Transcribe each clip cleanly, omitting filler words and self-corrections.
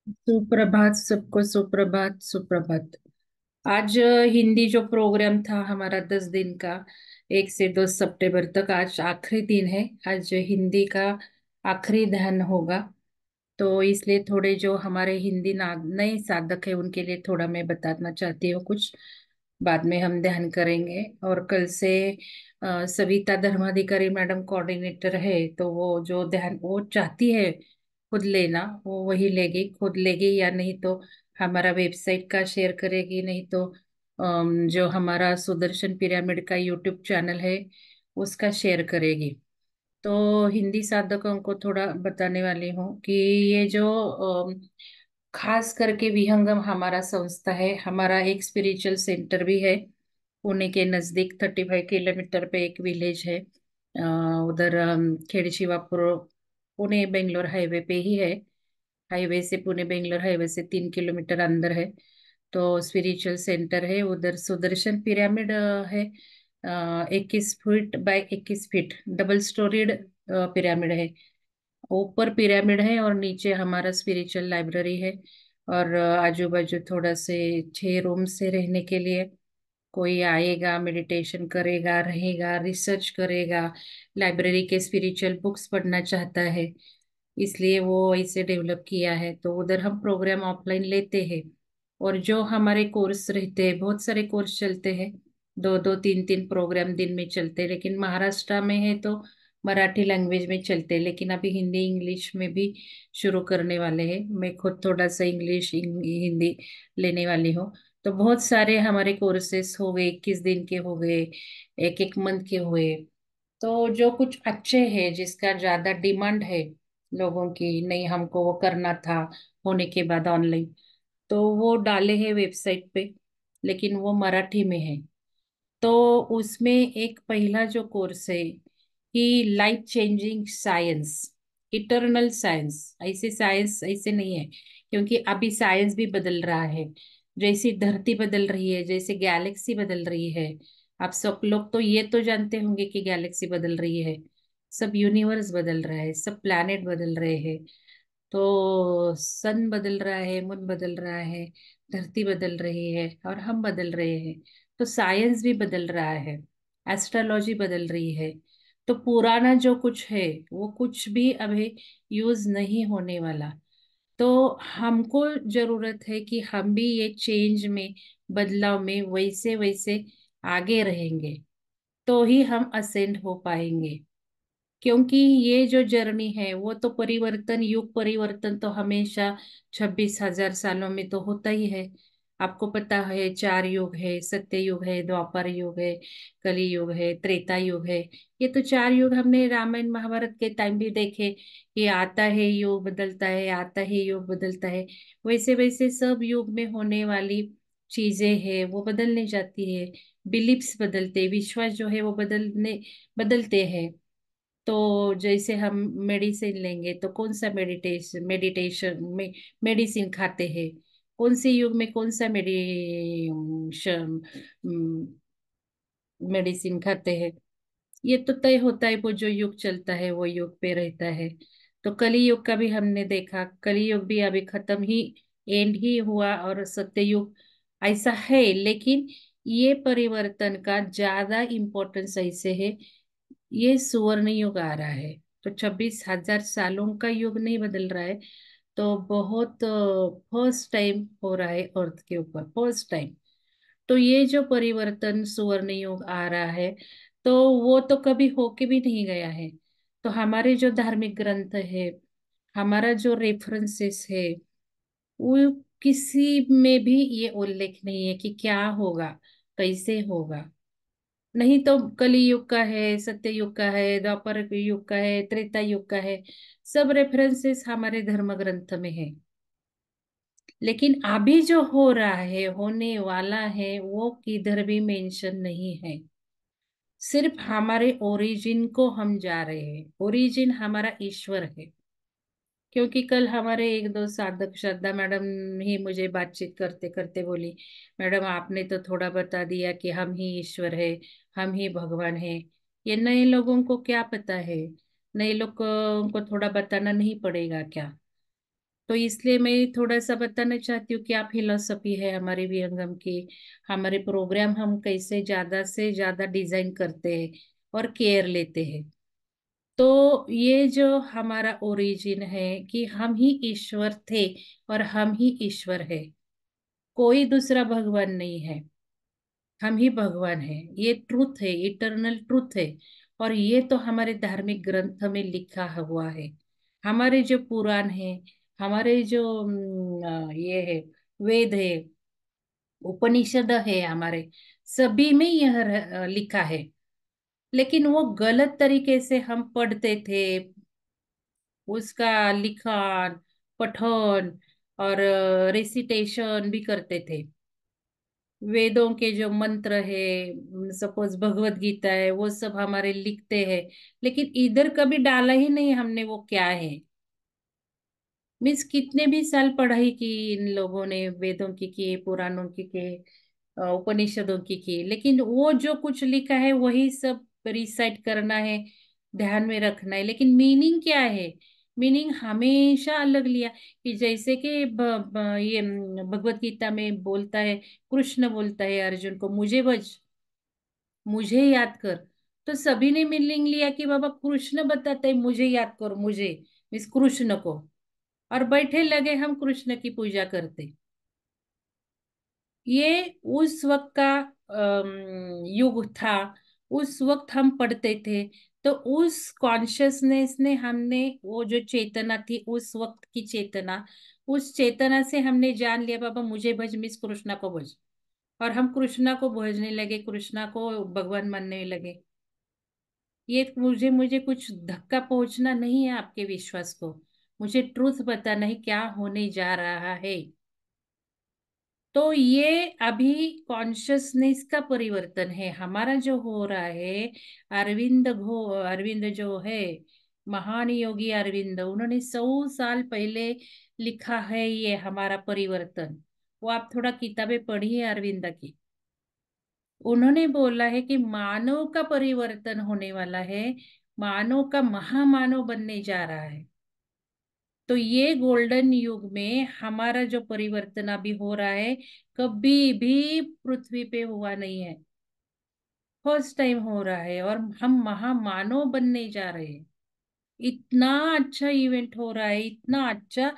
सुप्रभात सबको, सुप्रभात सुप्रभात। आज हिंदी जो प्रोग्राम था हमारा 10 दिन का, 1 से 10 सितंबर तक, आज आखिरी दिन है। आज हिंदी का आखिरी ध्यान होगा। तो इसलिए थोड़े जो हमारे हिंदी नए साधक है उनके लिए थोड़ा मैं बताना चाहती हूँ कुछ। बाद में हम ध्यान करेंगे। और कल से सविता धर्माधिकारी मैडम कोऑर्डिनेटर है, तो वो जो ध्यान वो चाहती है खुद लेना, वो वही लेगी, खुद लेगी या नहीं तो हमारा वेबसाइट का शेयर करेगी, नहीं तो जो हमारा सुदर्शन पिरामिड का यूट्यूब चैनल है उसका शेयर करेगी। तो हिंदी साधकों को थोड़ा बताने वाली हूँ कि ये जो खास करके विहंगम हमारा संस्था है, हमारा एक स्पिरिचुअल सेंटर भी है। पुणे के नजदीक 35 किलोमीटर पे एक विलेज है, उधर खेड़ शिवापुर, पुणे बेंगलोर हाईवे पे ही है। हाईवे से, पुणे बेंगलोर हाईवे से 3 किलोमीटर अंदर है। तो स्पिरिचुअल सेंटर है उधर। सुदर्शन पिरामिड है, 21 feet by 21 feet double storeyed pyramid है। ऊपर पिरामिड है और नीचे हमारा स्पिरिचुअल लाइब्रेरी है। और आजू बाजू थोड़ा से 6 रूम से रहने के लिए। कोई आएगा, मेडिटेशन करेगा, रहेगा, रिसर्च करेगा, लाइब्रेरी के स्पिरिचुअल बुक्स पढ़ना चाहता है, इसलिए वो इसे डेवलप किया है। तो उधर हम प्रोग्राम ऑफलाइन लेते हैं। और जो हमारे कोर्स रहते हैं, बहुत सारे कोर्स चलते हैं, 2 2 3 3 प्रोग्राम दिन में चलते हैं। लेकिन महाराष्ट्र में है तो मराठी लैंग्वेज में चलते हैं, लेकिन अभी हिंदी इंग्लिश में भी शुरू करने वाले हैं। मैं खुद थोड़ा सा इंग्लिश हिंदी लेने वाली हूँ। तो बहुत सारे हमारे कोर्सेस हो गए, 21 दिन के हो गए, एक एक मंथ के हुए। तो जो कुछ अच्छे हैं, जिसका ज्यादा डिमांड है लोगों की, नहीं हमको वो करना था होने के बाद ऑनलाइन, तो वो डाले हैं वेबसाइट पे, लेकिन वो मराठी में है। तो उसमें एक पहला जो कोर्स है कि life changing science, eternal science. ऐसे साइंस ऐसे नहीं है, क्योंकि अभी साइंस भी बदल रहा है। जैसी धरती बदल रही है, जैसे गैलेक्सी बदल रही है। आप सब लोग तो ये तो जानते होंगे कि गैलेक्सी बदल रही है, सब यूनिवर्स बदल रहा है, सब प्लैनेट बदल रहे हैं। तो सन बदल रहा है, मून बदल रहा है, धरती बदल रही है और हम बदल रहे हैं। तो साइंस भी बदल रहा है, एस्ट्रोलॉजी बदल रही है। तो पुराना जो कुछ है वो कुछ भी अभी यूज नहीं होने वाला। तो हमको जरूरत है कि हम भी ये चेंज में, बदलाव में वैसे वैसे आगे रहेंगे, तो ही हम असेंड हो पाएंगे। क्योंकि ये जो जर्नी है वो तो परिवर्तन, युग परिवर्तन तो हमेशा 26,000 सालों में तो होता ही है। आपको पता है 4 युग है, सत्य युग है, द्वापर युग है, कली युग है, त्रेता युग है। ये तो 4 युग हमने रामायण महाभारत के टाइम भी देखे कि आता है युग बदलता है, आता है युग बदलता है। वैसे वैसे सब युग में होने वाली चीजें हैं वो बदलने जाती है। बिलीफ्स बदलते, विश्वास जो है वो बदलते हैं। तो जैसे हम मेडिसिन लेंगे तो कौन सा मेडिटेशन मेडिटेशन में मेडिसिन खाते हैं, कौन से युग में कौन सा मेडिसिन खाते हैं, ये तो तय होता है। वो जो युग चलता है वो युग पे रहता है। तो कली युग का भी हमने देखा, कली युग भी अभी खत्म ही, एंड ही हुआ, और सत्य युग ऐसा है। लेकिन ये परिवर्तन का ज्यादा इम्पोर्टेंस ऐसे है, ये सुवर्ण युग आ रहा है। तो 26,000 सालों का युग नहीं बदल रहा है, तो बहुत फर्स्ट टाइम हो रहा है अर्थ के ऊपर, फर्स्ट टाइम। तो ये जो परिवर्तन सुवर्ण युग आ रहा है, तो वो तो कभी होके भी नहीं गया है। तो हमारे जो धार्मिक ग्रंथ है, हमारा जो रेफरेंसेस है, वो किसी में भी ये उल्लेख नहीं है कि क्या होगा, कैसे होगा। नहीं तो कली युग का है, सत्य युग का है, द्वापर युग का है, त्रेता युग का है, सब रेफरेंसेस हमारे धर्म ग्रंथ में है। लेकिन अभी जो हो रहा है, होने वाला है, वो किधर भी मेंशन नहीं है। सिर्फ हमारे ओरिजिन को हम जा रहे हैं, ओरिजिन हमारा ईश्वर है। क्योंकि कल हमारे एक दो साधक, श्रद्धा मैडम ही मुझे बातचीत करते करते बोली, मैडम आपने तो थोड़ा बता दिया कि हम ही ईश्वर है, हम ही भगवान है। ये नए लोगों को क्या पता है? नए लोग को थोड़ा बताना नहीं पड़ेगा क्या? तो इसलिए मैं थोड़ा सा बताना चाहती हूँ, क्या फिलोसफी है हमारे विहंगम की, हमारे प्रोग्राम हम कैसे ज्यादा से ज्यादा डिजाइन करते हैं और केयर लेते हैं। तो ये जो हमारा ओरिजिन है कि हम ही ईश्वर थे और हम ही ईश्वर है, कोई दूसरा भगवान नहीं है, हम ही भगवान है। ये ट्रूथ है, इटर्नल ट्रूथ है। और ये तो हमारे धार्मिक ग्रंथ में लिखा हुआ है। हमारे जो पुराण है, हमारे जो ये है, वेद है, उपनिषद है हमारे, सभी में यह लिखा है। लेकिन वो गलत तरीके से हम पढ़ते थे, उसका लिखान, पठन और रेसिटेशन भी करते थे। वेदों के जो मंत्र है, सपोज भगवत गीता है, वो सब हमारे लिखते हैं, लेकिन इधर कभी डाला ही नहीं हमने वो क्या है। मीन्स कितने भी साल पढ़ाई की इन लोगों ने, वेदों की पुराणों की उपनिषदों की, लेकिन वो जो कुछ लिखा है वही सब रिसाइट करना है, ध्यान में रखना है। लेकिन मीनिंग क्या है? मीनिंग हमेशा अलग लिया। कि जैसे कि ये भगवत गीता में बोलता है, कृष्ण बोलता है अर्जुन को, मुझे बच, मुझे याद कर। तो सभी ने मीनिंग लिया कि बाबा कृष्ण बताते हैं मुझे याद करो, मुझे मीन्स कृष्ण को, और बैठे लगे हम कृष्ण की पूजा करते। ये उस वक्त का युग था, उस वक्त हम पढ़ते थे। तो उस कॉन्शियसनेस ने, हमने वो जो चेतना थी उस वक्त की चेतना, उस चेतना से हमने जान लिया बाबा मुझे भज, मिस कृष्णा को भज। और हम कृष्णा को भजने लगे, कृष्णा को भगवान मानने लगे। ये मुझे मुझे कुछ धक्का पहुंचना नहीं है आपके विश्वास को, मुझे ट्रूथ बताना है क्या होने जा रहा है। तो ये अभी कॉन्शियसनेस का परिवर्तन है हमारा जो हो रहा है। अरविंद जो है, महान योगी अरविंद, उन्होंने 100 साल पहले लिखा है ये हमारा परिवर्तन। वो आप थोड़ा किताबें पढ़िए अरविंद की। उन्होंने बोला है कि मानव का परिवर्तन होने वाला है, मानव का महामानव बनने जा रहा है। तो ये गोल्डन युग में हमारा जो परिवर्तन अभी हो रहा है, कभी भी पृथ्वी पे हुआ नहीं है, फर्स्ट टाइम हो रहा है, और हम महामानव बनने जा रहे हैं। इतना अच्छा इवेंट हो रहा है, इतना अच्छा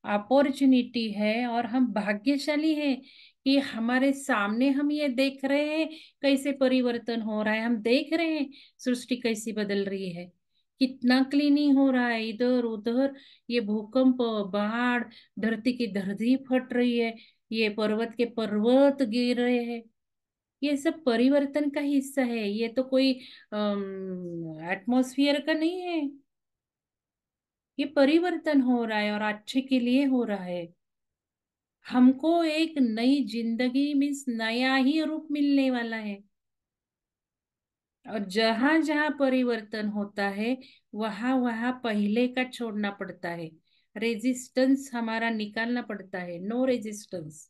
अपॉर्चुनिटी है, और हम भाग्यशाली हैं कि हमारे सामने हम ये देख रहे हैं कैसे परिवर्तन हो रहा है। हम देख रहे हैं सृष्टि कैसी बदल रही है, कितना क्लीनिंग हो रहा है इधर उधर। ये भूकंप, बाढ़, धरती की धरती फट रही है, ये पर्वत के पर्वत गिर रहे हैं। ये सब परिवर्तन का हिस्सा है, ये तो कोई एटमॉस्फियर का नहीं है। ये परिवर्तन हो रहा है और अच्छे के लिए हो रहा है। हमको एक नई जिंदगी मीन्स नया ही रूप मिलने वाला है। और जहां जहां परिवर्तन होता है, वहां वहां पहले का छोड़ना पड़ता है, रेजिस्टेंस हमारा निकालना पड़ता है, नो रेजिस्टेंस।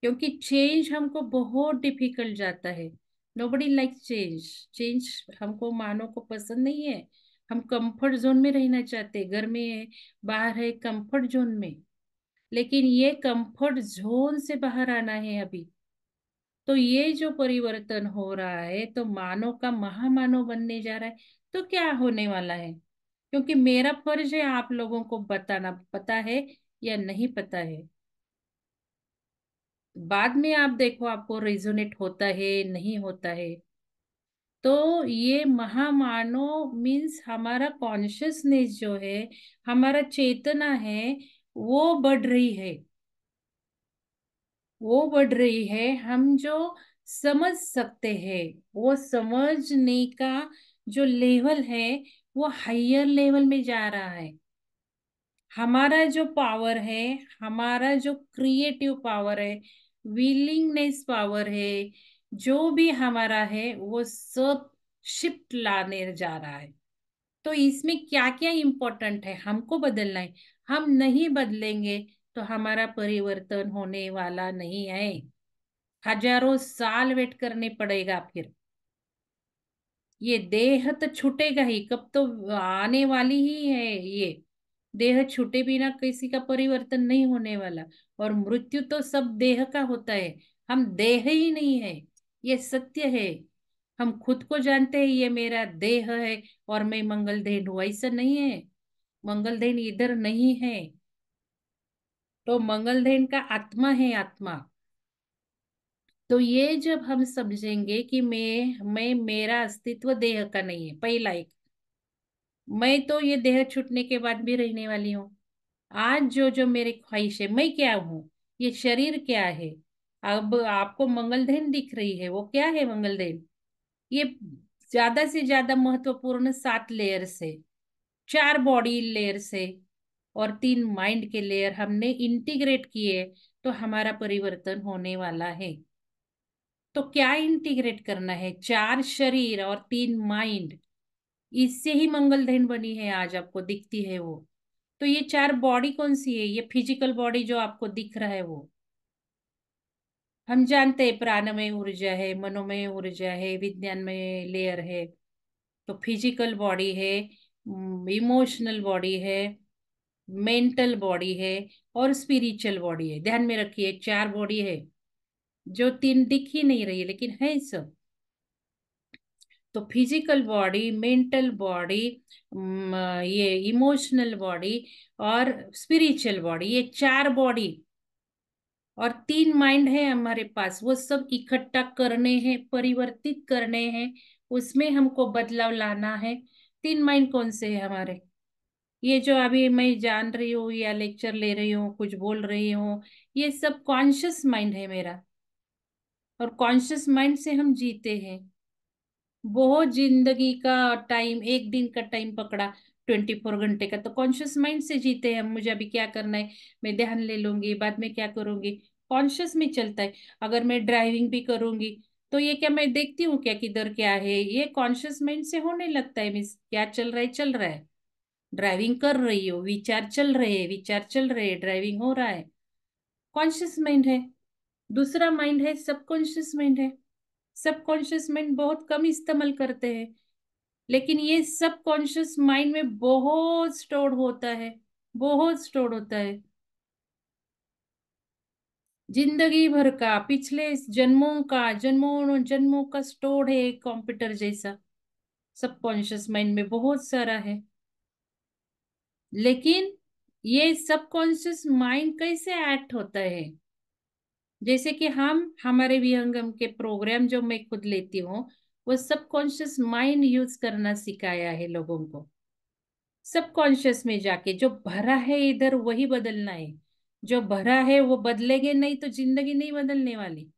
क्योंकि चेंज हमको बहुत डिफिकल्ट जाता है। Nobody like change. चेंज हमको मानो को पसंद नहीं है। हम कंफर्ट जोन में रहना चाहते हैं, घर में है, बाहर है, कंफर्ट जोन में। लेकिन ये कंफर्ट जोन से बाहर आना है अभी। तो ये जो परिवर्तन हो रहा है, तो मानव का महामानव बनने जा रहा है। तो क्या होने वाला है? क्योंकि मेरा फर्ज है आप लोगों को बताना, पता है या नहीं पता है। बाद में आप देखो आपको रेजोनेट होता है नहीं होता है। तो ये महामानव मीन्स हमारा कॉन्शियसनेस जो है, हमारा चेतना है, वो बढ़ रही है, वो बढ़ रही है। हम जो समझ सकते हैं, वो समझने का जो लेवल है, वो हायर लेवल में जा रहा है। हमारा जो पावर है, हमारा जो क्रिएटिव पावर है, विलिंगनेस पावर है, जो भी हमारा है, वो सब शिफ्ट लाने जा रहा है। तो इसमें क्या क्या इम्पोर्टेंट है, हमको बदलना है। हम नहीं बदलेंगे तो हमारा परिवर्तन होने वाला नहीं है। हजारों साल वेट करने पड़ेगा फिर। ये देह तो छूटेगा ही, कब तो आने वाली ही है ये। देह छूटे बिना किसी का परिवर्तन नहीं होने वाला। और मृत्यु तो सब देह का होता है, हम देह ही नहीं है, ये सत्य है। हम खुद को जानते हैं ये मेरा देह है और मैं मंगलदेन हूं, ऐसा नहीं है। मंगलदेन इधर नहीं है, तो मंगलदेन का आत्मा है, आत्मा। तो ये जब हम समझेंगे कि मैं मेरा अस्तित्व देह का नहीं है, पहला एक, मैं तो ये देह छूटने के बाद भी रहने वाली हूँ। आज जो जो मेरी ख्वाहिश है, मैं क्या हूँ, ये शरीर क्या है। अब आपको मंगलदेन दिख रही है, वो क्या है मंगलदेन? ये ज्यादा से ज्यादा महत्वपूर्ण 7 लेयर से, 4 बॉडी लेयर से और 3 माइंड के लेयर हमने इंटीग्रेट किए, तो हमारा परिवर्तन होने वाला है। तो क्या इंटीग्रेट करना है? 4 शरीर और 3 माइंड, इससे ही मंगलदेन बनी है, आज आपको दिखती है वो। तो ये 4 बॉडी कौन सी है? ये फिजिकल बॉडी जो आपको दिख रहा है वो, हम जानते हैं प्राणमय ऊर्जा है, मनोमय ऊर्जा है, विज्ञानमय लेयर है। तो फिजिकल बॉडी है, इमोशनल बॉडी है, मेंटल बॉडी है और स्पिरिचुअल बॉडी है। ध्यान में रखिए, 4 बॉडी है, जो 3 दिख ही नहीं रही है लेकिन है सब। तो फिजिकल बॉडी, मेंटल बॉडी, ये इमोशनल बॉडी और स्पिरिचुअल बॉडी, ये 4 बॉडी और 3 माइंड है हमारे पास, वो सब इकट्ठा करने हैं, परिवर्तित करने हैं, उसमें हमको बदलाव लाना है। 3 माइंड कौन से है हमारे? ये जो अभी मैं जान रही हूँ या लेक्चर ले रही हूँ, कुछ बोल रही हूँ, ये सब कॉन्शियस माइंड है मेरा। और कॉन्शियस माइंड से हम जीते हैं। बहुत जिंदगी का टाइम, एक दिन का टाइम पकड़ा, 24 घंटे का, तो कॉन्शियस माइंड से जीते हैं हम। मुझे अभी क्या करना है, मैं ध्यान ले लूंगी, बाद में क्या करूंगी, कॉन्शियस में चलता है। अगर मैं ड्राइविंग भी करूंगी, तो ये क्या मैं देखती हूँ क्या किधर क्या है, ये कॉन्शियस माइंड से होने लगता है। मीन्स क्या चल रहा है, चल रहा है, ड्राइविंग कर रही हो, विचार चल रहे हैं, विचार चल रहे हैं, ड्राइविंग हो रहा है, कॉन्शियस माइंड है। दूसरा माइंड है सबकॉन्शियस माइंड है। सबकॉन्शियस माइंड बहुत कम इस्तेमाल करते हैं, लेकिन ये सबकॉन्शियस माइंड में बहुत स्टोर होता है, बहुत स्टोर होता है। जिंदगी भर का, पिछले जन्मों का, जन्मों जन्मों का स्टोर है, एक कंप्यूटर जैसा। सबकॉन्शियस माइंड में बहुत सारा है। लेकिन ये सबकॉन्शियस माइंड कैसे एक्ट होता है? जैसे कि हम हमारे विहंगम के प्रोग्राम जो मैं खुद लेती हूँ, वो सबकॉन्शियस माइंड यूज करना सिखाया है लोगों को। सबकॉन्शियस में जाके जो भरा है इधर वही बदलना है। जो भरा है वो बदलेंगे नहीं तो जिंदगी नहीं बदलने वाली।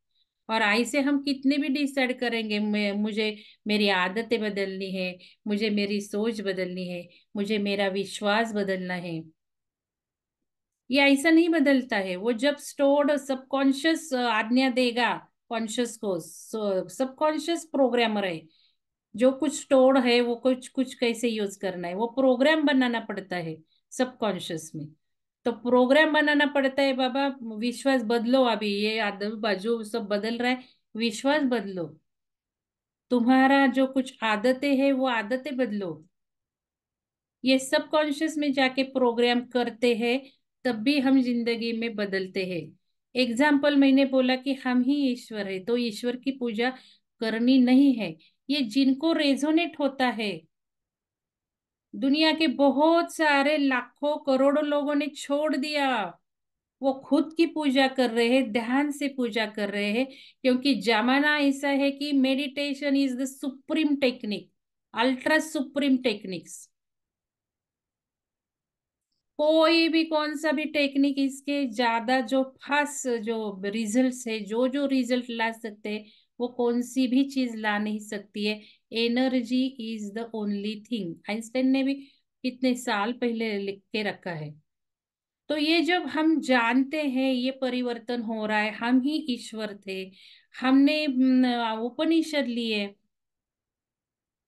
और ऐसे हम कितने भी डिसाइड करेंगे, मुझे मेरी आदतें बदलनी है, मुझे मेरी सोच बदलनी है, मुझे मेरा विश्वास बदलना है, ये ऐसा नहीं बदलता है। वो जब स्टोर्ड सबकॉन्शियस आज्ञा देगा कॉन्शियस को, सबकॉन्शियस प्रोग्रामर है, जो कुछ स्टोर्ड है वो कुछ कुछ कैसे यूज करना है, वो प्रोग्राम बनाना पड़ता है सबकॉन्शियस में। तो प्रोग्राम बनाना पड़ता है बाबा। विश्वास बदलो, अभी ये आजू बाजू सब बदल रहा है, विश्वास बदलो। तुम्हारा जो कुछ आदतें है वो आदतें बदलो। ये सबकॉन्शियस में जाके प्रोग्राम करते हैं, तब भी हम जिंदगी में बदलते हैं। एग्जाम्पल मैंने बोला कि हम ही ईश्वर है, तो ईश्वर की पूजा करनी नहीं है, ये जिनको रेजोनेट होता है। दुनिया के बहुत सारे लाखों करोड़ों लोगों ने छोड़ दिया, वो खुद की पूजा कर रहे हैं, ध्यान से पूजा कर रहे हैं, क्योंकि जमाना ऐसा है कि meditation is the supreme technique, ultra supreme techniques. कोई भी कौन सा भी टेक्निक इसके ज्यादा जो फास्ट जो रिजल्ट्स है, जो जो रिजल्ट ला सकते हैं, वो कौन सी भी चीज ला नहीं सकती है। Energy is the only thing, Einstein ने भी कितने साल पहले लिख के रखा है। तो ये जब हम जानते हैं ये परिवर्तन हो रहा है, हम ही ईश्वर थे, हमने उपनिषद लिए,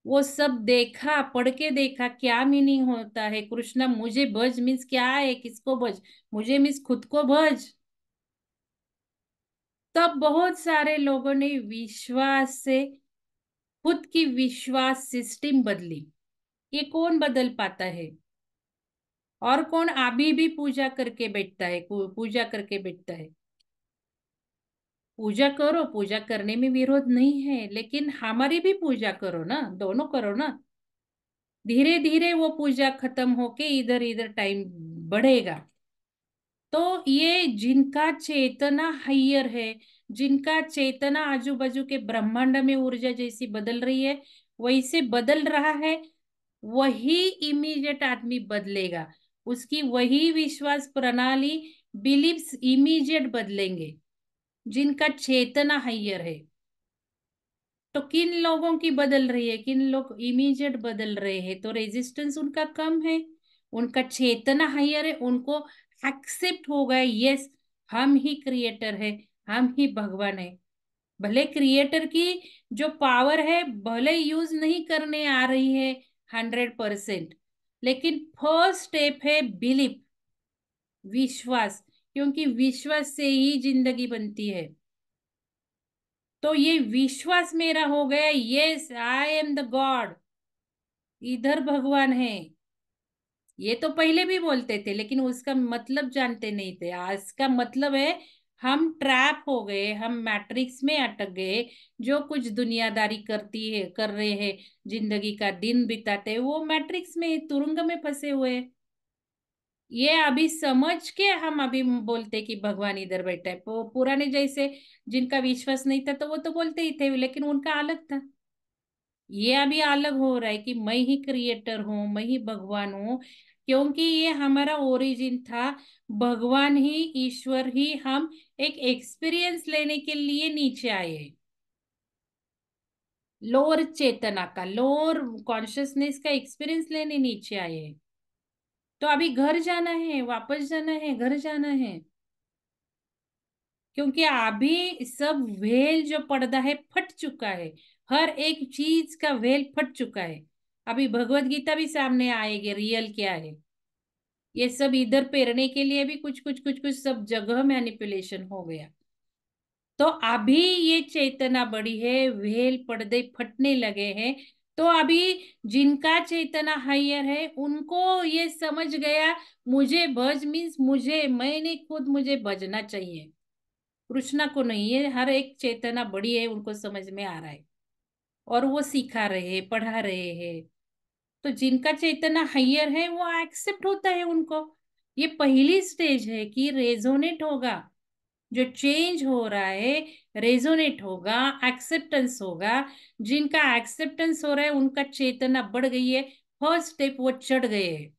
वो सब देखा, पढ़ के देखा क्या मीनिंग होता है। कृष्णा मुझे भज मीन्स क्या है, किसको भज? मुझे मीन्स खुद को भज। तब बहुत सारे लोगों ने विश्वास से खुद की विश्वास सिस्टम बदली। ये कौन बदल पाता है? और कौन अभी भी पूजा करके बैठता है, पूजा करके बैठता है? पूजा करो, पूजा करने में विरोध नहीं है, लेकिन हमारी भी पूजा करो ना, दोनों करो ना। धीरे धीरे वो पूजा खत्म होके इधर इधर टाइम बढ़ेगा। तो ये जिनका चेतना हायर है, जिनका चेतना आजू बाजू के ब्रह्मांड में ऊर्जा जैसी बदल रही है, वैसे बदल रहा है, वही इमीडिएट आदमी बदलेगा। उसकी वही विश्वास प्रणाली, बिलीव्स इमीडिएट बदलेंगे, जिनका चेतना हायर है। तो किन लोगों की बदल रही है, किन लोग इमीडिएट बदल रहे हैं, तो रेजिस्टेंस उनका कम है, उनका चेतना हायर है, उनको एक्सेप्ट हो गया, यस हम ही क्रिएटर है, हम ही भगवान है। भले क्रिएटर की जो पावर है भले यूज नहीं करने आ रही है 100%, लेकिन फर्स्ट स्टेप है बिलीफ, विश्वास, क्योंकि विश्वास से ही जिंदगी बनती है। तो ये विश्वास मेरा हो गया, yes I am the God, इधर भगवान है। ये तो पहले भी बोलते थे, लेकिन उसका मतलब जानते नहीं थे। आज का मतलब है हम ट्रैप हो गए, हम मैट्रिक्स में अटक गए। जो कुछ दुनियादारी करती है, कर रहे हैं, जिंदगी का दिन बिताते हैं, वो मैट्रिक्स में तुरंग में फंसे हुए हैं। ये अभी समझ के हम अभी बोलते कि भगवान इधर बैठा है। पुराने जैसे जिनका विश्वास नहीं था तो वो तो बोलते ही थे, लेकिन उनका अलग था। ये अभी अलग हो रहा है कि मैं ही क्रिएटर हूँ, मैं ही भगवान हूँ, क्योंकि ये हमारा ओरिजिन था। भगवान ही, ईश्वर ही, हम एक एक्सपीरियंस लेने के लिए नीचे आए हैं। लोअर चेतना का, लोअर कॉन्शियसनेस का एक्सपीरियंस लेने नीचे आए हैं। तो अभी घर जाना है, वापस जाना है, घर जाना है। क्योंकि अभी सब वेल जो पर्दा है फट चुका है, हर एक चीज का वेल फट चुका है। अभी भगवत गीता भी सामने आएगी, रियल क्या है। ये सब इधर पेरने के लिए भी कुछ कुछ कुछ कुछ सब जगह मैनिपुलेशन हो गया। तो अभी ये चेतना बड़ी है, वेल पर्दे फटने लगे हैं। तो अभी जिनका चेतना हायर है उनको ये समझ गया, मुझे भज मीन्स मुझे, मैंने खुद मुझे भजना चाहिए, कृष्णा को नहीं। है हर एक चेतना बड़ी है, उनको समझ में आ रहा है, और वो सिखा रहे हैं, पढ़ा रहे हैं। तो जिनका चेतना हायर है वो एक्सेप्ट होता है उनको। ये पहली स्टेज है कि रेजोनेट होगा, जो चेंज हो रहा है रेजोनेट होगा, एक्सेप्टेंस होगा। जिनका एक्सेप्टेंस हो रहा है उनका चेतना बढ़ गई है, फर्स्ट स्टेप वो चढ़ गए हैं।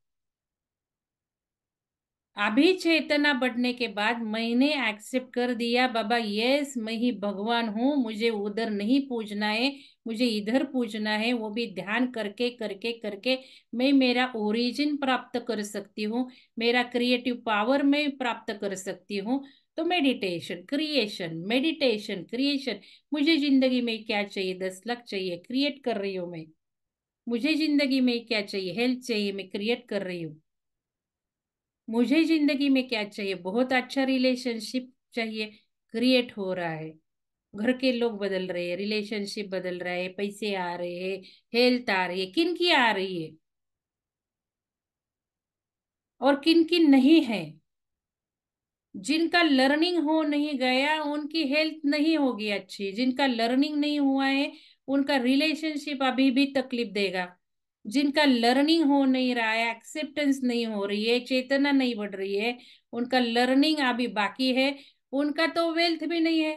अभी चेतना बढ़ने के बाद मैंने एक्सेप्ट कर दिया, बाबा यस मैं ही भगवान हूँ, मुझे उधर नहीं पूजना है, मुझे इधर पूजना है, वो भी ध्यान करके करके करके मैं मेरा ओरिजिन प्राप्त कर सकती हूँ, मेरा क्रिएटिव पावर मैं प्राप्त कर सकती हूँ। तो मेडिटेशन क्रिएशन, मेडिटेशन क्रिएशन। मुझे जिंदगी में क्या चाहिए, 10 लाख चाहिए, क्रिएट कर रही हूँ मैं। मुझे जिंदगी में क्या चाहिए, हेल्थ चाहिए, मैं क्रिएट कर रही हूँ। मुझे जिंदगी में क्या चाहिए, बहुत अच्छा रिलेशनशिप चाहिए, क्रिएट हो रहा है। घर के लोग बदल रहे हैं, रिलेशनशिप बदल रहा है, पैसे आ रहे हैं, हेल्थ आ रही है, किन की आ रही है और किन की नहीं है। जिनका लर्निंग हो नहीं गया उनकी हेल्थ नहीं होगी अच्छी, जिनका लर्निंग नहीं हुआ है उनका रिलेशनशिप अभी भी तकलीफ देगा। जिनका लर्निंग हो नहीं रहा है, एक्सेप्टेंस नहीं हो रही है, चेतना नहीं बढ़ रही है, उनका लर्निंग अभी बाकी है, उनका तो वेल्थ भी नहीं है,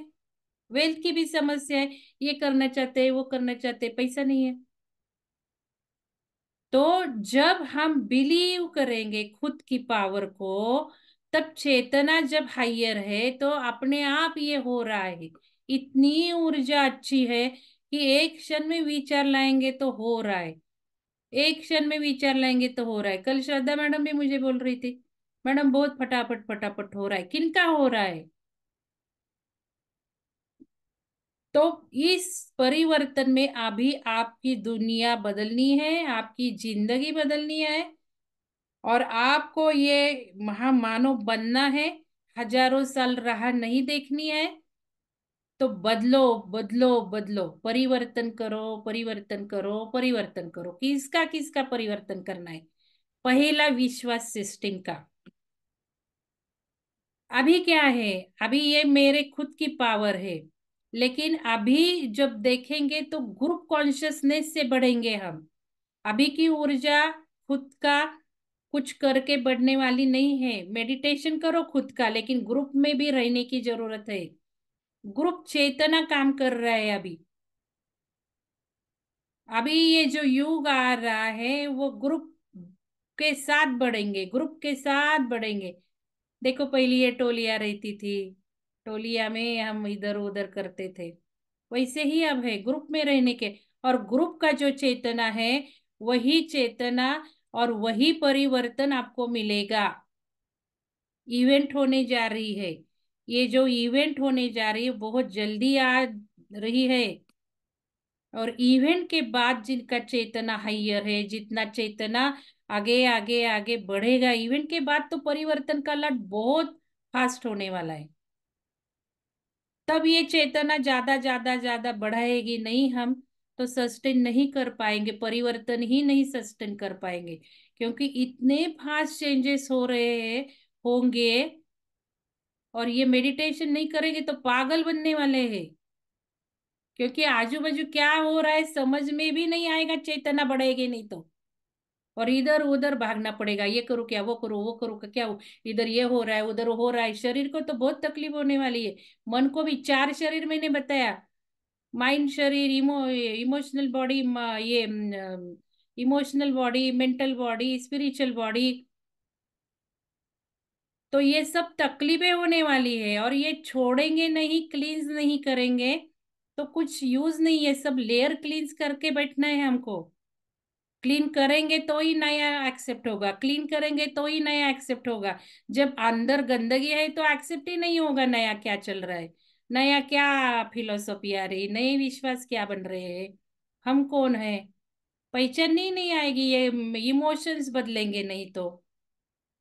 वेल्थ की भी समस्या है। ये करना चाहते हैं, वो करना चाहते हैं, पैसा नहीं है। तो जब हम बिलीव करेंगे खुद की पावर को, तब चेतना जब हायर है तो अपने आप ये हो रहा है। इतनी ऊर्जा अच्छी है कि एक क्षण में विचार लाएंगे तो हो रहा है, एक क्षण में विचार लाएंगे तो हो रहा है। कल श्रद्धा मैडम भी मुझे बोल रही थी, मैडम बहुत फटाफट फटाफट हो रहा है, किनका हो रहा है। तो इस परिवर्तन में अभी आपकी दुनिया बदलनी है, आपकी जिंदगी बदलनी है, और आपको ये महामानव बनना है। हजारों साल राह नहीं देखनी है। तो बदलो, बदलो, बदलो, परिवर्तन करो, परिवर्तन करो, परिवर्तन करो। किसका किसका परिवर्तन करना है? पहला विश्वास सिस्टम का। अभी क्या है, अभी ये मेरे खुद की पावर है, लेकिन अभी जब देखेंगे तो ग्रुप कॉन्शियसनेस से बढ़ेंगे हम। अभी की ऊर्जा खुद का कुछ करके बढ़ने वाली नहीं है। मेडिटेशन करो खुद का, लेकिन ग्रुप में भी रहने की जरूरत है। ग्रुप चेतना काम कर रहा है अभी। अभी ये जो युग आ रहा है वो ग्रुप के साथ बढ़ेंगे, ग्रुप के साथ बढ़ेंगे। देखो पहले ये टोलियां रहती थी, टोलिया में हम इधर उधर करते थे। वैसे ही अब है ग्रुप में रहने के। और ग्रुप का जो चेतना है, वही चेतना और वही परिवर्तन आपको मिलेगा। इवेंट होने जा रही है, ये जो इवेंट होने जा रही है बहुत जल्दी आ रही है। और इवेंट के बाद जिनका चेतना हाइयर है, जितना चेतना आगे आगे आगे बढ़ेगा, इवेंट के बाद तो परिवर्तन का लट बहुत फास्ट होने वाला है। तब ये चेतना ज्यादा ज्यादा ज्यादा बढ़ाएगी नहीं हम, तो सस्टेन नहीं कर पाएंगे, परिवर्तन ही नहीं सस्टेन कर पाएंगे। क्योंकि इतने फास्ट चेंजेस हो रहे हैं, होंगे। और ये मेडिटेशन नहीं करेंगे तो पागल बनने वाले हैं। क्योंकि आजू बाजू क्या हो रहा है समझ में भी नहीं आएगा, चेतना बढ़ेगी नहीं तो। और इधर उधर भागना पड़ेगा, ये करूँ क्या, वो करूँ, वो करूँ क्या हो, इधर ये हो रहा है, उधर हो रहा है। शरीर को तो बहुत तकलीफ होने वाली है। मन को भी चार शरीर मैंने बताया। माइंड शरीर, इमोशनल बॉडी, ये emotional body, mental body, spiritual body. तो ये सब तकलीफें होने वाली है, और ये छोड़ेंगे नहीं, क्लींस नहीं करेंगे तो कुछ यूज नहीं है। सब लेयर क्लींस करके बैठना है हमको। क्लीन करेंगे तो ही नया एक्सेप्ट होगा, क्लीन करेंगे तो ही नया एक्सेप्ट होगा। जब अंदर गंदगी है तो एक्सेप्ट ही नहीं होगा नया क्या चल रहा है, नया क्या फिलोसॉफी आ रही, नए विश्वास क्या बन रहे हैं, हम कौन है, पहचान ही नहीं आएगी। ये इमोशंस बदलेंगे नहीं तो,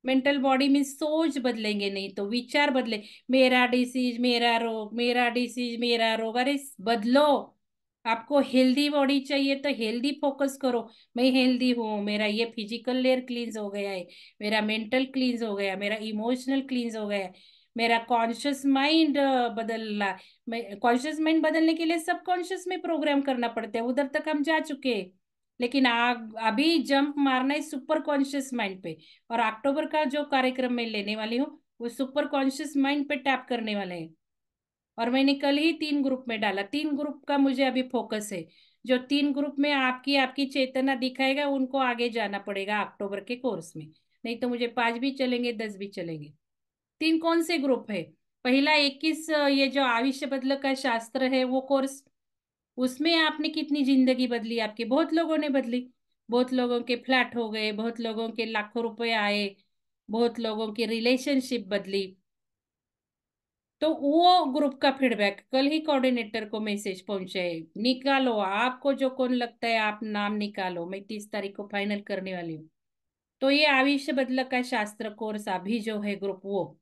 मेंटल बॉडी में सोच बदलेंगे नहीं तो, विचार बदले। मेरा डिसीज मेरा रोग, मेरा डिसीज मेरा रोग, अरे बदलो। आपको हेल्दी बॉडी चाहिए तो हेल्दी फोकस करो। मैं हेल्दी हूँ, मेरा ये फिजिकल लेयर क्लींस हो गया है, मेरा मेंटल क्लींस हो गया, मेरा इमोशनल क्लींस हो गया है, मेरा कॉन्शियस माइंड बदलना। मैं कॉन्शियस माइंड बदलने के लिए सब कॉन्शियस में प्रोग्राम करना पड़ता है, उधर तक हम जा चुके हैं। लेकिन अभी जंप मारना है सुपर कॉन्शियस माइंड पे। और अक्टूबर का जो कार्यक्रम मैं लेने वाली हूँ वो सुपर कॉन्शियस माइंड पे टैप करने वाले हैं। और मैंने कल ही 3 ग्रुप में डाला, 3 ग्रुप का मुझे अभी फोकस है। जो 3 ग्रुप में आपकी आपकी चेतना दिखाएगा उनको आगे जाना पड़ेगा अक्टूबर के कोर्स में। नहीं तो मुझे 5 भी चलेंगे, 10 भी चलेंगे। 3 कौन से ग्रुप है? पहला 21, ये जो आयुष्य बदल का शास्त्र है वो कोर्स। उसमें आपने कितनी जिंदगी बदली, आपकी बहुत लोगों ने बदली। बहुत लोगों के फ्लैट हो गए, बहुत लोगों के लाखों रुपए आए, बहुत लोगों की रिलेशनशिप बदली। तो वो ग्रुप का फीडबैक कल ही कोऑर्डिनेटर को मैसेज पहुंचे। निकालो आपको जो कौन लगता है, आप नाम निकालो, मैं 30 तारीख को फाइनल करने वाली हूँ। तो ये आयुष्य बदल का शास्त्र कोर्स अभी जो है ग्रुप वो।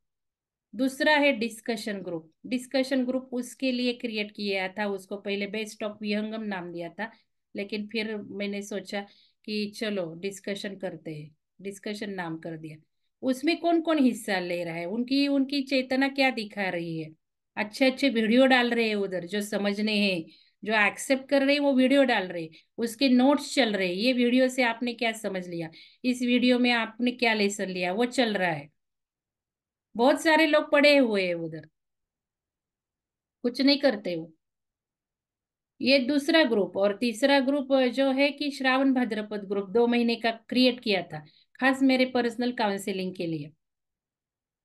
दूसरा है डिस्कशन ग्रुप। डिस्कशन ग्रुप उसके लिए क्रिएट किया था, उसको पहले बेस्ट ऑफ विहंगम नाम दिया था, लेकिन फिर मैंने सोचा कि चलो डिस्कशन करते हैं, डिस्कशन नाम कर दिया। उसमें कौन कौन हिस्सा ले रहा है, उनकी उनकी चेतना क्या दिखा रही है। अच्छे अच्छे वीडियो डाल रहे हैं उधर, जो समझने हैं, जो एक्सेप्ट कर रहे हैं वो वीडियो डाल रहे हैं। उसके नोट्स चल रहे हैं, ये वीडियो से आपने क्या समझ लिया, इस वीडियो में आपने क्या लेसन लिया, वो चल रहा है। बहुत सारे लोग पड़े हुए हैं उधर, कुछ नहीं करते वो। ये दूसरा ग्रुप। और तीसरा ग्रुप जो है कि श्रावण भाद्रपद ग्रुप 2 महीने का क्रिएट किया था, खास मेरे पर्सनल काउंसलिंग के लिए।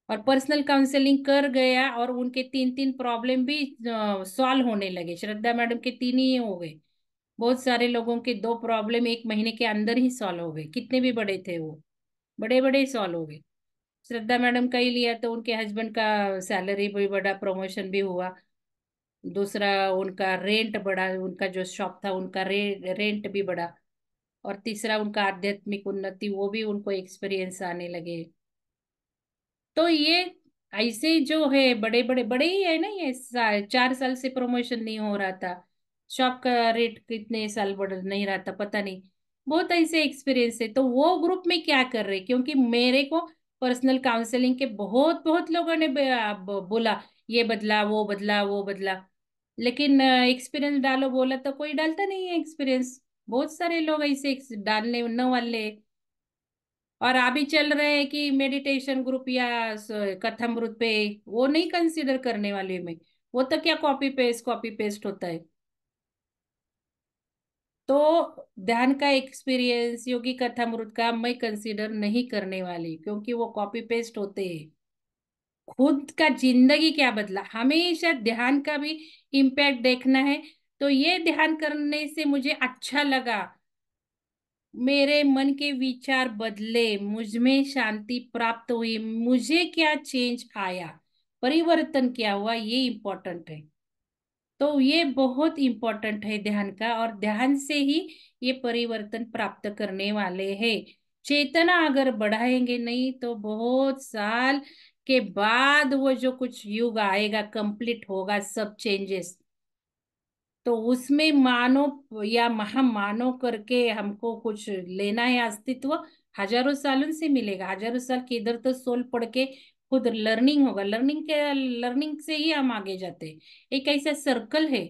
और पर्सनल काउंसलिंग कर गया और उनके 3 3 प्रॉब्लम भी सॉल्व होने लगे। श्रद्धा मैडम के 3 ही हो गए। बहुत सारे लोगों के 2 प्रॉब्लम 1 महीने के अंदर ही सॉल्व हो गए, कितने भी बड़े थे वो, बड़े बड़े सॉल्व हो गए। श्रद्धा मैडम का ही लिया तो उनके हस्बैंड का सैलरी भी बढ़ा, प्रमोशन भी हुआ। दूसरा उनका रेंट बढ़ा, उनका जो शॉप था उनका रेंट भी बढ़ा। और तीसरा उनका आध्यात्मिक उन्नति, वो भी उनको एक्सपीरियंस आने लगे। तो ये ऐसे जो है बड़े बड़े बड़े ही है ना, ये 4 साल से प्रमोशन नहीं हो रहा था। शॉप का रेट कितने साल बढ़ नहीं रहा था पता नहीं। बहुत ऐसे एक्सपीरियंस है। तो वो ग्रुप में क्या कर रहे, क्योंकि मेरे को पर्सनल काउंसलिंग के बहुत बहुत लोगों ने बोला ये बदला वो बदला वो बदला, लेकिन एक्सपीरियंस डालो बोला तो कोई डालता नहीं है एक्सपीरियंस। बहुत सारे लोग ऐसे डालने न वाले। और अभी चल रहे हैं कि मेडिटेशन ग्रुप या कथामृत पे, वो नहीं कंसीडर करने वाले में। वो तो क्या कॉपी पेस्ट होता है। तो ध्यान का एक्सपीरियंस योगी कथामृत का मैं कंसीडर नहीं करने वाली, क्योंकि वो कॉपी पेस्ट होते हैं। खुद का जिंदगी क्या बदला, हमेशा ध्यान का भी इम्पैक्ट देखना है। तो ये ध्यान करने से मुझे अच्छा लगा, मेरे मन के विचार बदले, मुझ में शांति प्राप्त हुई, मुझे क्या चेंज आया, परिवर्तन क्या हुआ, ये इम्पोर्टेंट है। तो ये बहुत इम्पोर्टेंट है ध्यान का, और ध्यान से ही ये परिवर्तन प्राप्त करने वाले हैं। चेतना अगर बढ़ाएंगे नहीं तो बहुत साल के बाद वो जो कुछ युग आएगा, कंप्लीट होगा सब चेंजेस, तो उसमें मानव या महामानव करके हमको कुछ लेना है अस्तित्व, हजारों सालों से मिलेगा। हजारों साल के इधर तो सोल पढ़ के खुद लर्निंग होगा, लर्निंग से ही हम आगे जाते हैं। एक ऐसा सर्कल है,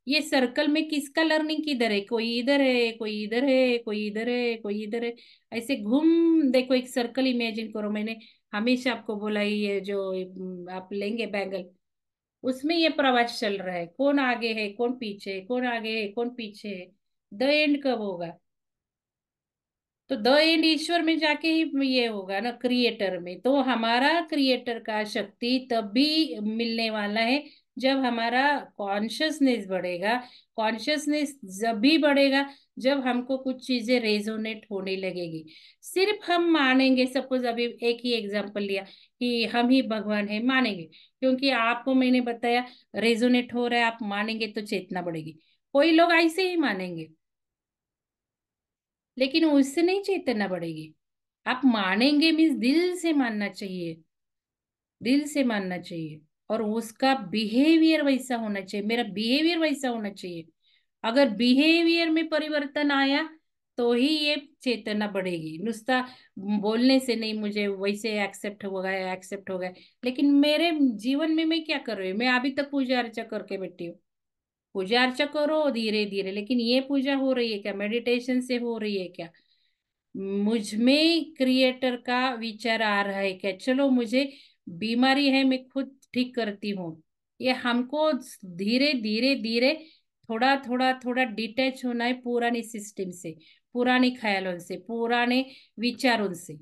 ये सर्कल में किसका लर्निंग किधर है, कोई इधर है कोई इधर है कोई इधर है कोई इधर है, ऐसे घूम देखो, एक सर्कल इमेजिन करो। मैंने हमेशा आपको बोला ही, ये जो आप लेंगे बैंगल, उसमें ये प्रवास चल रहा है, कौन आगे है कौन पीछे है, कौन आगे है कौन पीछे है, द एंड कब होगा। तो द एंड ईश्वर में जाके ही ये होगा ना, क्रिएटर में। तो हमारा क्रिएटर का शक्ति तभी मिलने वाला है जब हमारा कॉन्शियसनेस बढ़ेगा। कॉन्शियसनेस जब भी बढ़ेगा जब हमको कुछ चीजें रेजोनेट होने लगेगी। सिर्फ हम मानेंगे, सपोज अभी एक ही एग्जांपल लिया कि हम ही भगवान है, मानेंगे क्योंकि आपको मैंने बताया रेजोनेट हो रहा है, आप मानेंगे तो चेतना बढ़ेगी। कोई लोग ऐसे ही मानेंगे, लेकिन उससे नहीं चेतना बढ़ेगी। आप मानेंगे मीन्स दिल से मानना चाहिए, दिल से मानना चाहिए, और उसका बिहेवियर वैसा होना चाहिए, मेरा बिहेवियर वैसा होना चाहिए। अगर बिहेवियर में परिवर्तन आया तो ही ये चेतना बढ़ेगी। नुसता बोलने से नहीं, मुझे वैसे एक्सेप्ट हो गया एक्सेप्ट हो गया, लेकिन मेरे जीवन में मैं क्या कर रही हूँ, मैं अभी तक पूजा अर्चा करके बैठी हूँ। पूजा अर्चा करो धीरे धीरे, लेकिन ये पूजा हो रही है क्या, मेडिटेशन से हो रही है क्या, मुझ में क्रिएटर का विचार आ रहा है क्या, चलो मुझे बीमारी है मैं खुद ठीक करती हूँ। ये हमको धीरे धीरे धीरे थोड़ा थोड़ा थोड़ा डिटैच होना है पुराने सिस्टम से, पुराने ख्यालों से, पुराने विचारों से।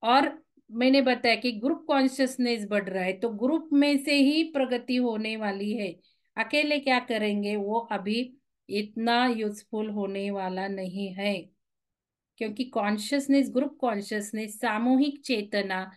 और मैंने बताया कि ग्रुप कॉन्शियसनेस बढ़ रहा है, तो ग्रुप में से ही प्रगति होने वाली है। अकेले क्या करेंगे वो अभी इतना यूजफुल होने वाला नहीं है, क्योंकि कॉन्शियसनेस, ग्रुप कॉन्शियसनेस, सामूहिक चेतना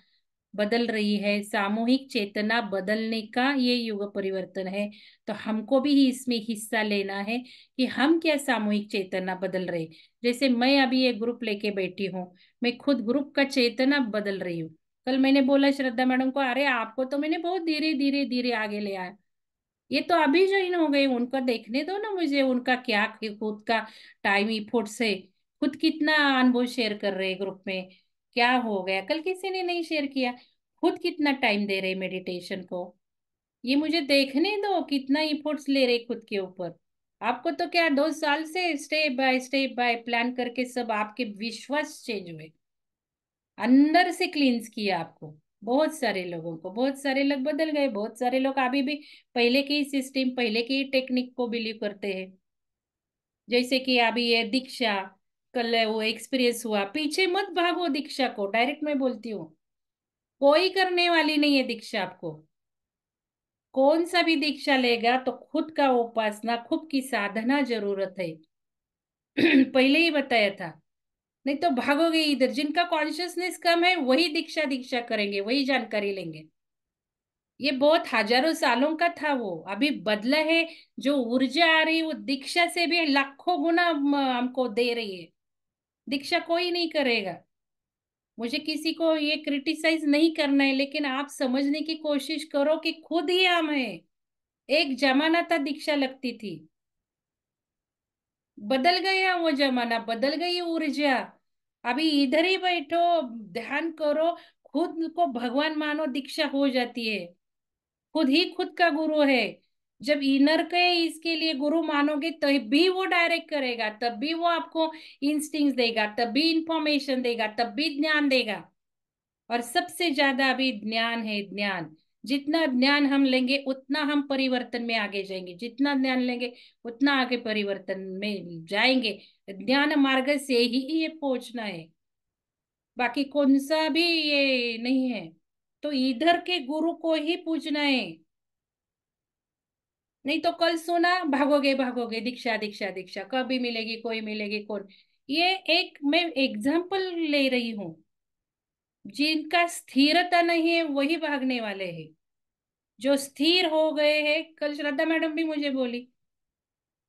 बदल रही है। सामूहिक चेतना बदलने का ये युग परिवर्तन है। तो हमको भी इसमें हिस्सा लेना है कि हम क्या सामूहिक चेतना बदल रहे। जैसे मैं अभी एक ग्रुप लेके बैठी हूँ, मैं खुद ग्रुप का चेतना बदल रही हूँ। कल मैंने बोला श्रद्धा मैडम को, अरे आपको तो मैंने बहुत धीरे धीरे धीरे आगे ले आया, ये तो अभी ज्वाइन हो गए, उनका देखने दो ना मुझे, उनका क्या खुद का टाइम इफोर्ट से खुद कितना अनुभव शेयर कर रहे हैं ग्रुप में। क्या हो गया, कल किसी ने नहीं शेयर किया, खुद कितना टाइम दे रहे मेडिटेशन को, ये मुझे देखने दो कितना इफोर्ट्स ले रहे खुद के ऊपर। आपको तो क्या 2 साल से स्टेप बाय प्लान करके सब आपके विश्वास चेंज हुए, अंदर से क्लींस किया आपको। बहुत सारे लोगों को, बहुत सारे लोग बदल गए, बहुत सारे लोग अभी भी पहले के ही सिस्टम, पहले की ही टेक्निक को बिलीव करते हैं। जैसे कि अभी ये दीक्षा, कल वो एक्सपीरियंस हुआ, पीछे मत भागो दीक्षा को, डायरेक्ट मैं बोलती हूँ, कोई करने वाली नहीं है दीक्षा आपको। कौन सा भी दीक्षा लेगा तो खुद का उपासना, खुद की साधना जरूरत है। पहले ही बताया था, नहीं तो भागोगे इधर। जिनका कॉन्शियसनेस कम है वही दीक्षा दीक्षा करेंगे, वही जानकारी लेंगे। ये बहुत हजारों सालों का था, वो अभी बदला है। जो ऊर्जा आ रही है वो दीक्षा से भी लाखों गुना हमको दे रही है। दीक्षा कोई नहीं करेगा। मुझे किसी को ये क्रिटिसाइज नहीं करना है, लेकिन आप समझने की कोशिश करो कि खुद ही हम हैं। एक जमाना था दीक्षा लगती थी, बदल गया वो जमाना, बदल गई ऊर्जा। अभी इधर ही बैठो, ध्यान करो, खुद को भगवान मानो, दीक्षा हो जाती है। खुद ही खुद का गुरु है। जब इनर के इसके लिए गुरु मानोगे तभी वो डायरेक्ट करेगा, तब भी वो आपको इंस्टिंक्ट देगा, तब भी इंफॉर्मेशन देगा, तब भी ज्ञान देगा। और सबसे ज्यादा अभी ज्ञान है, ज्ञान। जितना ज्ञान हम लेंगे उतना हम परिवर्तन में आगे जाएंगे, जितना ज्ञान लेंगे उतना आगे परिवर्तन में जाएंगे। ज्ञान मार्ग से ही ये पहुंचना है, बाकी कौन सा भी ये नहीं है। तो इधर के गुरु को ही पूजना है। नहीं तो कल सुना, भागोगे भागोगे, दीक्षा दीक्षा दीक्षा, कभी मिलेगी, कोई मिलेगी कौन। ये एक मैं एग्जाम्पल ले रही हूँ। जिनका स्थिरता नहीं है वही भागने वाले हैं। जो स्थिर हो गए हैं, कल श्रद्धा मैडम भी मुझे बोली,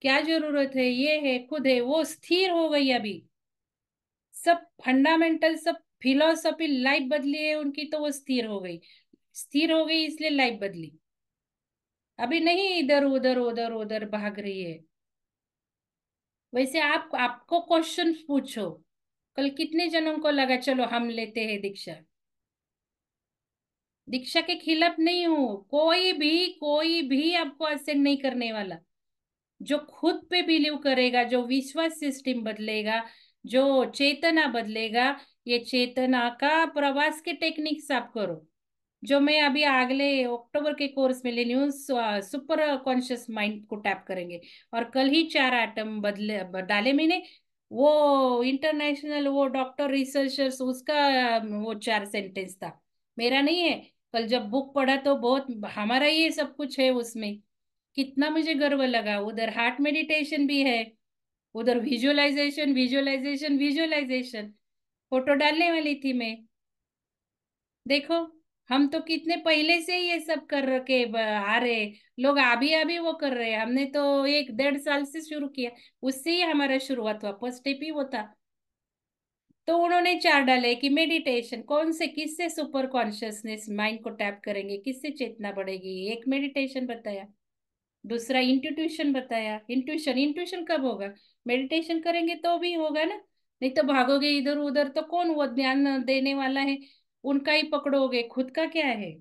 क्या जरूरत है, ये है, खुद है, वो स्थिर हो गई अभी। सब फंडामेंटल, सब फिलोसफी लाइफ बदली है उनकी, तो वो स्थिर हो गई। स्थिर हो गई इसलिए लाइफ बदली। अभी नहीं इधर उधर उधर उधर भाग रही है। वैसे आप आपको क्वेश्चन पूछो, कल कितने जनों को लगा चलो हम लेते हैं दीक्षा। दीक्षा के खिलाफ नहीं हूं, कोई भी आपको असेंड नहीं करने वाला। जो खुद पे बिलीव करेगा, जो विश्वास सिस्टम बदलेगा, जो चेतना बदलेगा, ये चेतना का प्रवास के टेक्निक्स आप करो। जो मैं अभी अगले अक्टूबर के कोर्स में लेनी हूँ, सुपर कॉन्शियस माइंड को टैप करेंगे। और कल ही 4 आइटम बदले डाले मैंने। वो इंटरनेशनल, वो डॉक्टर रिसर्चर्स, उसका वो 4 सेंटेंस था, मेरा नहीं है। कल जब बुक पढ़ा तो बहुत हमारा ये सब कुछ है उसमें। कितना मुझे गर्व लगा। उधर हार्ट मेडिटेशन भी है, उधर विजुअलाइजेशन विजुअलाइजेशन विजुअलाइजेशन। फोटो डालने वाली थी मैं। देखो, हम तो कितने पहले से ही ये सब कर रखे आ रहे। लोग अभी अभी वो कर रहे हैं, हमने तो 1 1.5 साल से शुरू किया। उससे ही हमारा शुरुआत हुआ, फर्स्ट स्टेप ही वो था। तो उन्होंने 4 डाले कि मेडिटेशन कौन से, किससे सुपर कॉन्शियसनेस माइंड को टैप करेंगे, किससे चेतना बढ़ेगी, एक मेडिटेशन बताया। दूसरा इंट्यूशन बताया। इंट्यूशन इंट्यूशन कब होगा, मेडिटेशन करेंगे तो भी होगा ना। नहीं तो भागोगे इधर उधर, तो कौन वो ध्यान देने वाला है, उनका ही पकड़ोगे, खुद का क्या है।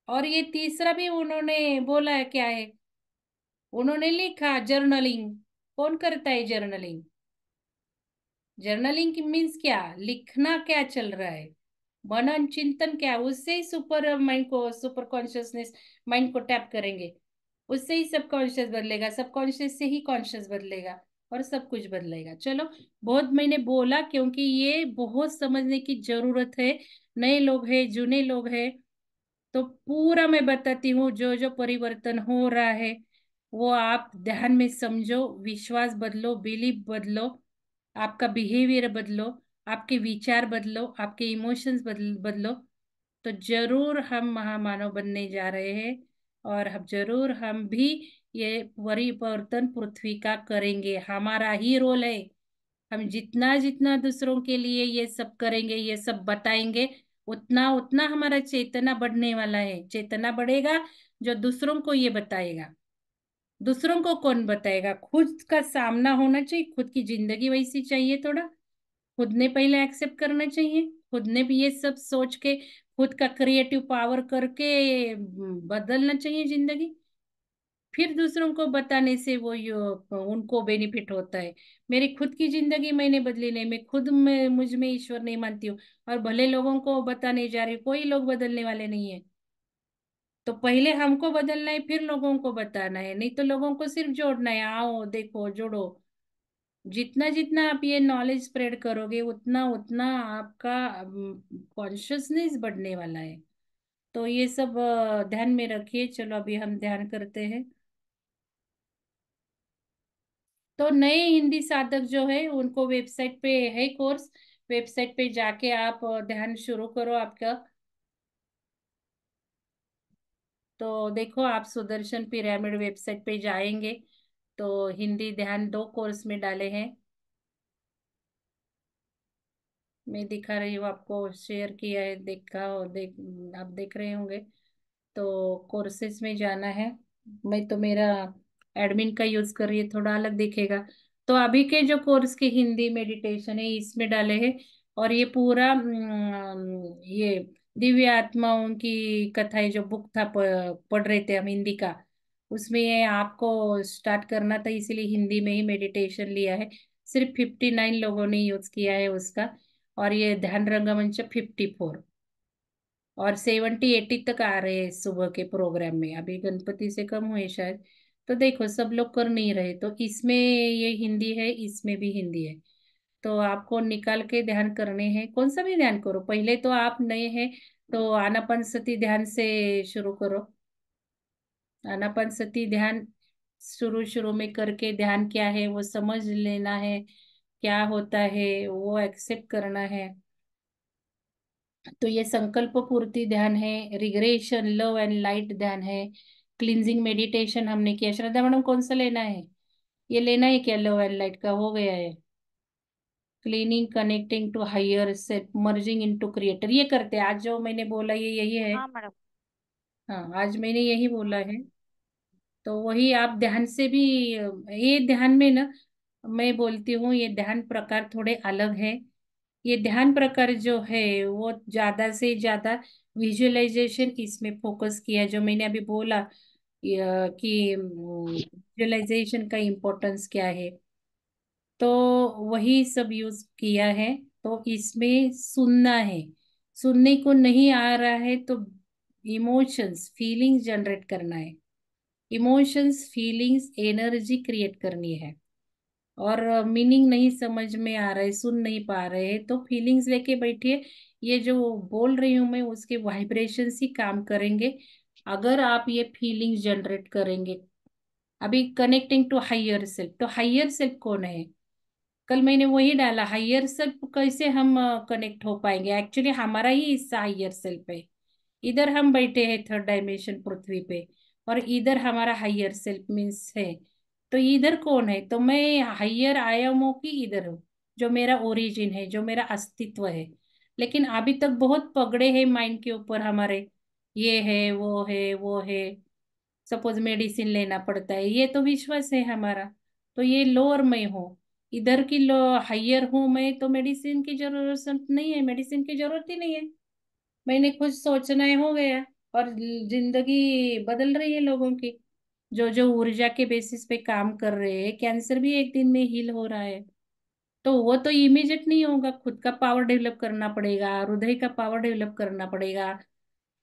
और ये तीसरा भी उन्होंने बोला है, क्या है, उन्होंने लिखा जर्नलिंग। कौन करता है जर्नलिंग। जर्नलिंग की मीन्स क्या, लिखना क्या चल रहा है, मनन चिंतन क्या, उससे ही सुपर माइंड को, सुपर कॉन्शियसनेस माइंड को टैप करेंगे। उससे ही सब कॉन्शियस बदलेगा, सब कॉन्शियस से ही कॉन्शियस बदलेगा, और सब कुछ बदलेगा। चलो, बहुत मैंने बोला क्योंकि ये बहुत समझने की जरूरत है। नए लोग हैं, जुने लोग हैं, तो पूरा मैं बताती हूँ। जो जो परिवर्तन हो रहा है वो आप ध्यान में समझो, विश्वास बदलो, बिलीफ बदलो, आपका बिहेवियर बदलो, आपके विचार बदलो, आपके इमोशंस बदलो। तो जरूर हम महामानव बनने जा रहे हैं। और हम जरूर, हम भी ये परिवर्तन पृथ्वी का करेंगे, हमारा ही रोल है। हम जितना जितना दूसरों के लिए ये सब करेंगे, ये सब बताएंगे, उतना उतना हमारा चेतना बढ़ने वाला है। चेतना बढ़ेगा जो दूसरों को ये बताएगा। दूसरों को कौन बताएगा, खुद का सामना होना चाहिए, खुद की जिंदगी वैसी चाहिए थोड़ा। खुद ने पहले एक्सेप्ट करना चाहिए, खुद ने भी ये सब सोच के, खुद का क्रिएटिव पावर करके बदलना चाहिए जिंदगी। फिर दूसरों को बताने से वो उनको बेनिफिट होता है। मेरी खुद की जिंदगी मैंने बदली नहीं, मैं खुद में, मुझ में ईश्वर नहीं मानती हूँ, और भले लोगों को बताने जा रही हूँ, कोई लोग बदलने वाले नहीं है। तो पहले हमको बदलना है, फिर लोगों को बताना है। नहीं तो लोगों को सिर्फ जोड़ना है, आओ देखो जुड़ो। जितना जितना आप ये नॉलेज स्प्रेड करोगे, उतना उतना आपका कॉन्शियसनेस बढ़ने वाला है। तो ये सब ध्यान में रखिए। चलो अभी हम ध्यान करते हैं। तो नए हिंदी साधक जो है उनको वेबसाइट पे है कोर्स, वेबसाइट पे जाके आप ध्यान शुरू करो आपका। तो देखो, आप सुदर्शन पिरामिड वेबसाइट पे जाएंगे तो हिंदी ध्यान 2 कोर्स में डाले हैं। मैं दिखा रही हूँ आपको, शेयर किया है, देखा हो, आप देख रहे होंगे। तो कोर्सेज में जाना है। मैं तो मेरा एडमिन का यूज करिए, थोड़ा अलग दिखेगा। तो अभी के जो कोर्स के हिंदी मेडिटेशन है इसमें डाले हैं। और ये पूरा ये दिव्य आत्माओं की कथाएं जो बुक था, पढ़ रहे थे हम हिंदी का, उसमें ये आपको स्टार्ट करना था, इसीलिए हिंदी में ही मेडिटेशन लिया है। सिर्फ 59 लोगों ने यूज किया है उसका। और ये ध्यान रंगमंच 54, और 70-80 तक आ रहे हैं सुबह के प्रोग्राम में। अभी गणपति से कम हुए शायद। तो देखो सब लोग कर नहीं रहे, तो इसमें ये हिंदी है, इसमें भी हिंदी है। तो आपको निकाल के ध्यान करने हैं, कौन सा भी ध्यान करो। पहले तो आप नए हैं तो आनापानसती ध्यान से शुरू करो। आनापानसती ध्यान शुरू शुरू में करके, ध्यान क्या है वो समझ लेना है, क्या होता है वो एक्सेप्ट करना है। तो ये संकल्प पूर्ति ध्यान है, रिग्रेशन लव एंड लाइट ध्यान है, क्लींजिंग मेडिटेशन हमने किया। श्रद्धा मैडम कौन सा लेना है? ये लेना है क्या? लव एंड लाइट का हो गया है। Cleaning connecting to higher self, merging into creator, ये करते हैं आज जो मैंने बोला, ये यही है। हाँ मैडम। हाँ, आज मैंने यही बोला हाँ। है। तो वही आप ध्यान से भी, ये ध्यान में ना, मैं बोलती हूँ ये ध्यान प्रकार थोड़े अलग है। ये ध्यान प्रकार जो है वो ज्यादा से ज्यादा विजुअलाइजेशन इसमें फोकस किया, जो मैंने अभी बोला कि विजुअलाइजेशन का इम्पोर्टेंस क्या है। तो वही सब यूज किया है। तो इसमें सुनना है, सुनने को नहीं आ रहा है तो इमोशंस फीलिंग्स जनरेट करना है। इमोशंस फीलिंग्स एनर्जी क्रिएट करनी है। और मीनिंग नहीं समझ में आ रहा है, सुन नहीं पा रहे हैं, तो फीलिंग्स लेके बैठिए। ये जो बोल रही हूं मैं उसके वाइब्रेशंस ही काम करेंगे, अगर आप ये फीलिंग्स जनरेट करेंगे। अभी कनेक्टिंग टू हायर सेल्फ, तो हायर सेल्फ कौन है? कल मैंने वही डाला, हायर सेल्फ कैसे हम कनेक्ट हो पाएंगे? एक्चुअली हमारा ही हिस्सा हायर सेल्फ है। इधर हम बैठे हैं थर्ड डायमेंशन पृथ्वी पे, और इधर हमारा हायर सेल्फ मीन्स है। तो इधर कौन है? तो मैं हायर आयामों की इधर हूँ, जो मेरा ओरिजिन है, जो मेरा अस्तित्व है। लेकिन अभी तक बहुत पगड़े हैं माइंड के ऊपर हमारे, ये है वो है वो है। सपोज मेडिसिन लेना पड़ता है, ये तो विश्वास है हमारा। तो ये लोअर में हूँ, इधर की लो हायर हूँ मैं, तो मेडिसिन की जरूरत नहीं है, मेडिसिन की जरूरत ही नहीं है। मैंने खुद सोचना है, हो गया। और जिंदगी बदल रही है लोगों की, जो जो ऊर्जा के बेसिस पे काम कर रहे हैं, कैंसर भी एक दिन में हील हो रहा है। तो वो तो इमीडिएट नहीं होगा, खुद का पावर डेवलप करना पड़ेगा, हृदय का पावर डेवलप करना पड़ेगा।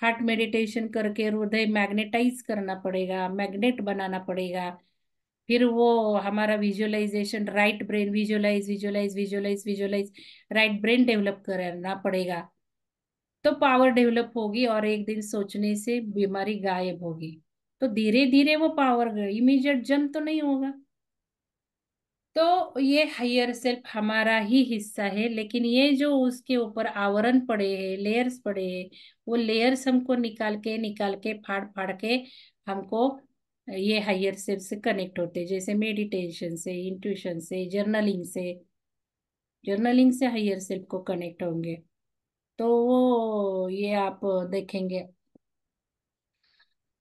हार्ट मेडिटेशन करके हृदय मैग्नेटाइज करना पड़ेगा, मैग्नेट बनाना पड़ेगा। फिर वो हमारा visualization, right brain, visualize visualize visualize visualize, right brain develop करना पड़ेगा। तो पावर डेवलप होगी, और एक दिन सोचने से बीमारी गायब होगी। तो धीरे धीरे वो पावर, इमीडिएट जंप तो नहीं होगा। तो ये हायर सेल्फ हमारा ही हिस्सा है, लेकिन ये जो उसके ऊपर आवरण पड़े हैं, लेयर्स पड़े हैं, वो लेयर्स हमको निकाल के फाड़ फाड़ के हमको ये हायर सेल्फ से कनेक्ट होते हैं। जैसे मेडिटेशन से, इंट्यूशन से, जर्नलिंग से, जर्नलिंग से हायर सेल्फ को कनेक्ट होंगे। तो वो ये आप देखेंगे।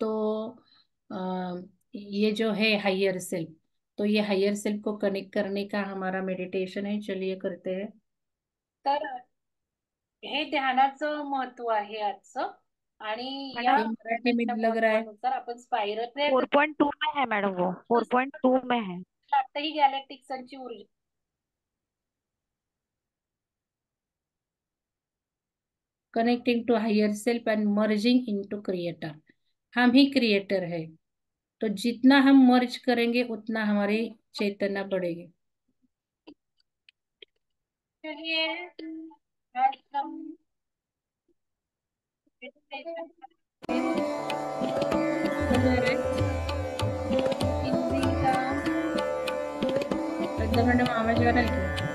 तो ये जो है हायर सेल्फ, तो ये हायर सेल्फ को कनेक्ट करने का हमारा मेडिटेशन है, चलिए करते हैं। तर हे ध्यानाचं महत्व आहे आजचं। आणि या मैडम ये मराठी में ध्यानाच्या लग रहा है। महत्वानुसार आपण स्पायरल तयार 4.2 में है मैडम, वो करतो, 4.2 में है। आता ही गॅलेक्टिक सनची ऊर्जा। Connecting to higher self and merging into creator, हम ही क्रिएटर है। तो जितना हम मर्ज करेंगे उतना हमारी चेतना बढ़ेगी। चलिए आज हम meditation करते हैं। हिंदी का, रद्द मैडम आवाज आ रहा है क्या?